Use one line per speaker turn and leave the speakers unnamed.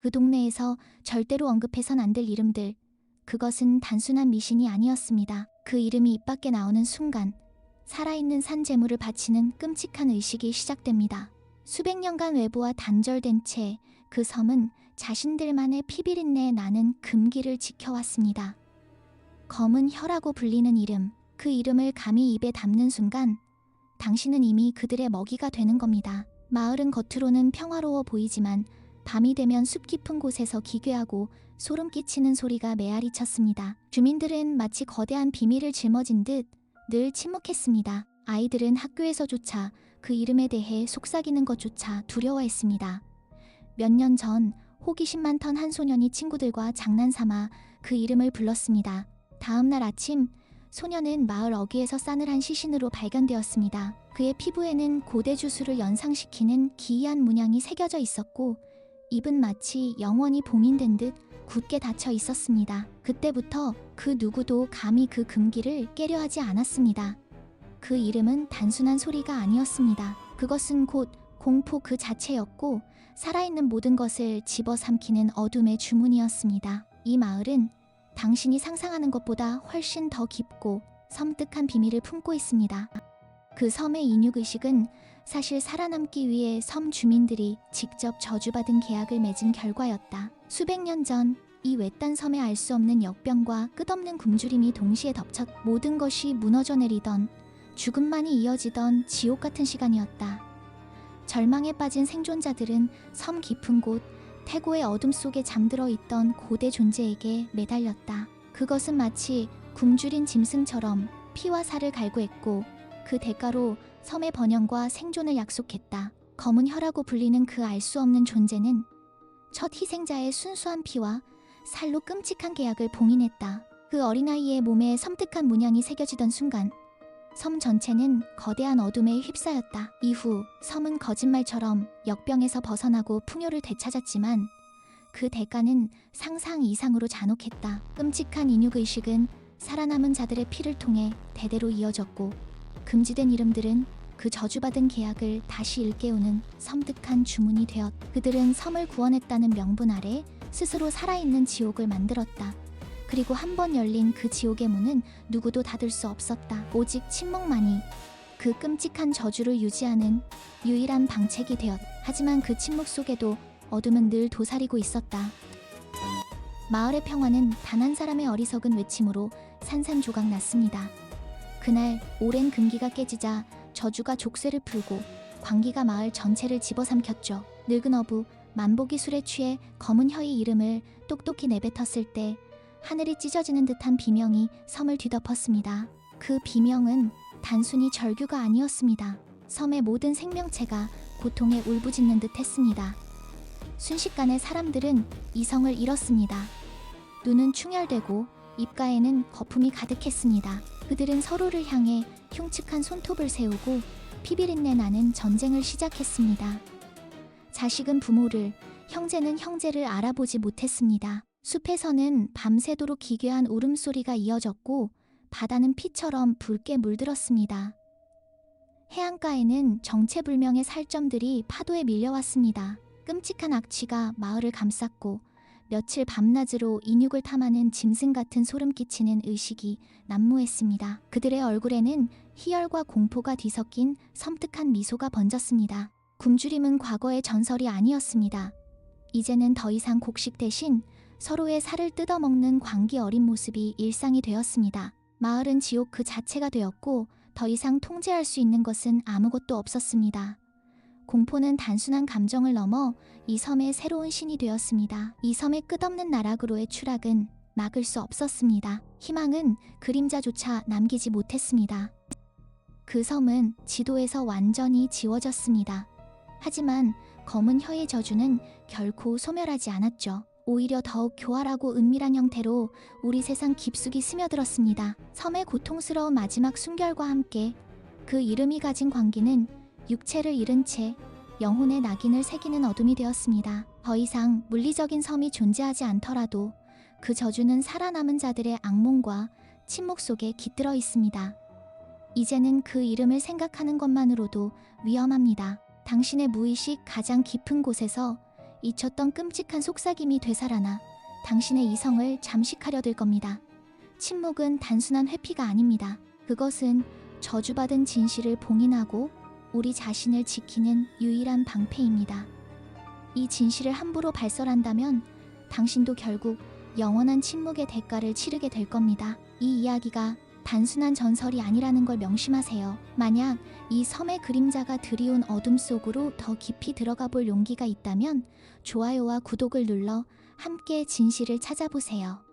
그 동네에서 절대로 언급해선 안 될 이름들. 그것은 단순한 미신이 아니었습니다. 그 이름이 입 밖에 나오는 순간 살아있는 산 재물을 바치는 끔찍한 의식이 시작됩니다. 수백 년간 외부와 단절된 채 그 섬은 자신들만의 피비린내에 나는 금기를 지켜왔습니다. 검은 혀라고 불리는 이름, 그 이름을 감히 입에 담는 순간 당신은 이미 그들의 먹이가 되는 겁니다. 마을은 겉으로는 평화로워 보이지만 밤이 되면 숲 깊은 곳에서 기괴하고 소름 끼치는 소리가 메아리 쳤습니다. 주민들은 마치 거대한 비밀을 짊어진 듯 늘 침묵했습니다. 아이들은 학교에서조차 그 이름에 대해 속삭이는 것조차 두려워했습니다. 몇 년 전 호기심 많던 한 소년이 친구들과 장난삼아 그 이름을 불렀습니다. 다음 날 아침 소년은 마을 어귀에서 싸늘한 시신으로 발견되었습니다. 그의 피부에는 고대 주술을 연상시키는 기이한 문양이 새겨져 있었고 입은 마치 영원히 봉인된 듯 굳게 닫혀 있었습니다. 그때부터 그 누구도 감히 그 금기를 깨려 하지 않았습니다. 그 이름은 단순한 소리가 아니었습니다. 그것은 곧 공포 그 자체였고 살아있는 모든 것을 집어삼키는 어둠의 주문이었습니다. 이 마을은 당신이 상상하는 것보다 훨씬 더 깊고 섬뜩한 비밀을 품고 있습니다. 그 섬의 인육의식은 사실 살아남기 위해 섬 주민들이 직접 저주받은 계약을 맺은 결과였다. 수백 년 전 이 외딴 섬에 알 수 없는 역병과 끝없는 굶주림이 동시에 덮쳐 모든 것이 무너져 내리던 죽음만이 이어지던 지옥 같은 시간이었다. 절망에 빠진 생존자들은 섬 깊은 곳 태고의 어둠 속에 잠들어 있던 고대 존재에게 매달렸다. 그것은 마치 굶주린 짐승처럼 피와 살을 갈구했고 그 대가로 섬의 번영과 생존을 약속했다. 검은 혀라고 불리는 그 알 수 없는 존재는 첫 희생자의 순수한 피와 살로 끔찍한 계약을 봉인했다. 그 어린아이의 몸에 섬뜩한 문양이 새겨지던 순간 섬 전체는 거대한 어둠에 휩싸였다. 이후 섬은 거짓말처럼 역병에서 벗어나고 풍요를 되찾았지만 그 대가는 상상 이상으로 잔혹했다. 끔찍한 인육의식은 살아남은 자들의 피를 통해 대대로 이어졌고 금지된 이름들은 그 저주받은 계약을 다시 일깨우는 섬뜩한 주문이 되었다. 그들은 섬을 구원했다는 명분 아래 스스로 살아있는 지옥을 만들었다. 그리고 한 번 열린 그 지옥의 문은 누구도 닫을 수 없었다. 오직 침묵만이 그 끔찍한 저주를 유지하는 유일한 방책이 되었다. 하지만 그 침묵 속에도 어둠은 늘 도사리고 있었다. 마을의 평화는 단 한 사람의 어리석은 외침으로 산산조각 났습니다. 그날 오랜 금기가 깨지자 저주가 족쇄를 풀고 광기가 마을 전체를 집어삼켰죠. 늙은 어부 만복이 술에 취해 검은 혀의 이름을 똑똑히 내뱉었을 때 하늘이 찢어지는 듯한 비명이 섬을 뒤덮었습니다. 그 비명은 단순히 절규가 아니었습니다. 섬의 모든 생명체가 고통에 울부짖는 듯 했습니다. 순식간에 사람들은 이성을 잃었습니다. 눈은 충혈되고 입가에는 거품이 가득했습니다. 그들은 서로를 향해 흉측한 손톱을 세우고 피비린내 나는 전쟁을 시작했습니다. 자식은 부모를, 형제는 형제를 알아보지 못했습니다. 숲에서는 밤새도록 기괴한 울음소리가 이어졌고 바다는 피처럼 붉게 물들었습니다. 해안가에는 정체불명의 살점들이 파도에 밀려왔습니다. 끔찍한 악취가 마을을 감쌌고 며칠 밤낮으로 인육을 탐하는 짐승 같은 소름 끼치는 의식이 난무했습니다. 그들의 얼굴에는 희열과 공포가 뒤섞인 섬뜩한 미소가 번졌습니다. 굶주림은 과거의 전설이 아니었습니다. 이제는 더 이상 곡식 대신 서로의 살을 뜯어먹는 광기 어린 모습이 일상이 되었습니다. 마을은 지옥 그 자체가 되었고 더 이상 통제할 수 있는 것은 아무것도 없었습니다. 공포는 단순한 감정을 넘어 이 섬의 새로운 신이 되었습니다. 이 섬의 끝없는 나락으로의 추락은 막을 수 없었습니다. 희망은 그림자조차 남기지 못했습니다. 그 섬은 지도에서 완전히 지워졌습니다. 하지만 검은 혀의 저주는 결코 소멸하지 않았죠. 오히려 더욱 교활하고 은밀한 형태로 우리 세상 깊숙이 스며들었습니다. 섬의 고통스러운 마지막 순결과 함께 그 이름이 가진 광기는 육체를 잃은 채 영혼의 낙인을 새기는 어둠이 되었습니다. 더 이상 물리적인 섬이 존재하지 않더라도 그 저주는 살아남은 자들의 악몽과 침묵 속에 깃들어 있습니다. 이제는 그 이름을 생각하는 것만으로도 위험합니다. 당신의 무의식 가장 깊은 곳에서 잊혔던 끔찍한 속삭임이 되살아나 당신의 이성을 잠식하려 들 겁니다. 침묵은 단순한 회피가 아닙니다. 그것은 저주받은 진실을 봉인하고 우리 자신을 지키는 유일한 방패입니다. 이 진실을 함부로 발설한다면 당신도 결국 영원한 침묵의 대가를 치르게 될 겁니다. 이 이야기가 단순한 전설이 아니라는 걸 명심하세요. 만약 이 섬의 그림자가 드리운 어둠 속으로 더 깊이 들어가 볼 용기가 있다면 좋아요와 구독을 눌러 함께 진실을 찾아보세요.